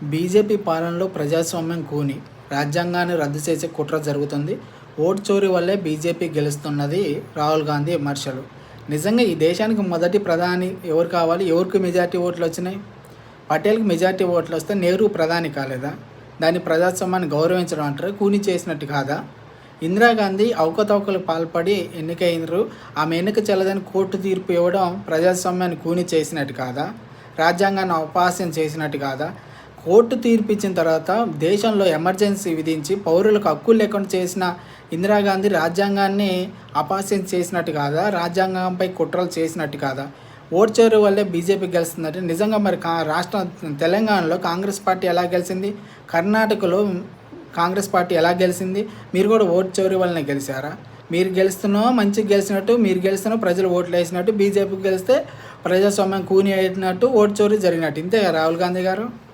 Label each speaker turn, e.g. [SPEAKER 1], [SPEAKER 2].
[SPEAKER 1] BJP పాలనలో ప్రజాస్వామ్యం కూని రాజ్యాంగాన్ని రద్దు చేసే కుట్ర జరుగుతుంది. ఓటు చోరీ వల్లే బీజేపీ గెలుస్తున్నది రాహుల్ గాంధీ విమర్శలు. నిజంగా ఈ దేశానికి మొదటి ప్రధాని ఎవరు కావాలి? ఎవరికి మెజార్టీ ఓట్లు వచ్చినాయి? పటేల్కి మెజార్టీ ఓట్లు వస్తే నెహ్రూ ప్రధాని కాలేదా? దాన్ని ప్రజాస్వామ్యాన్ని గౌరవించడం అంటారు. కూని చేసినట్టు కాదా? ఇందిరాగాంధీ అవకతవకలు పాల్పడి ఎన్నికైనరు. ఆమె ఎన్నిక చెల్లదని కోర్టు తీర్పు ఇవ్వడం ప్రజాస్వామ్యాన్ని కూని చేసినట్టు కాదా? రాజ్యాంగాన్ని అపహాస్యం చేసినట్టు కాదా? కోర్టు తీర్పు ఇచ్చిన తర్వాత దేశంలో ఎమర్జెన్సీ విధించి పౌరులకు హక్కులు లేకుండా చేసిన ఇందిరాగాంధీ రాజ్యాంగాన్ని అపహాస్యం చేసినట్టు కాదా? రాజ్యాంగంపై కుట్రలు చేసినట్టు కాదా? ఓటు చోరీ వల్లే బీజేపీ గెలుస్తుందంటే నిజంగా మరి రాష్ట్రం తెలంగాణలో కాంగ్రెస్ పార్టీ ఎలా గెలిచింది? కర్ణాటకలో కాంగ్రెస్ పార్టీ ఎలా గెలిచింది? మీరు కూడా ఓటు చోరీ వల్లనే గెలిచారా? మీరు గెలుస్తున్నావు మంచిగా గెలిచినట్టు, మీరు గెలుస్తున్నావు ప్రజలు ఓట్లు వేసినట్టు, బీజేపీకి గెలిస్తే ప్రజాస్వామ్యం కూని అయినట్టు, ఓటు చోరీ జరిగినట్టు. ఇంతే రాహుల్ గాంధీ గారు.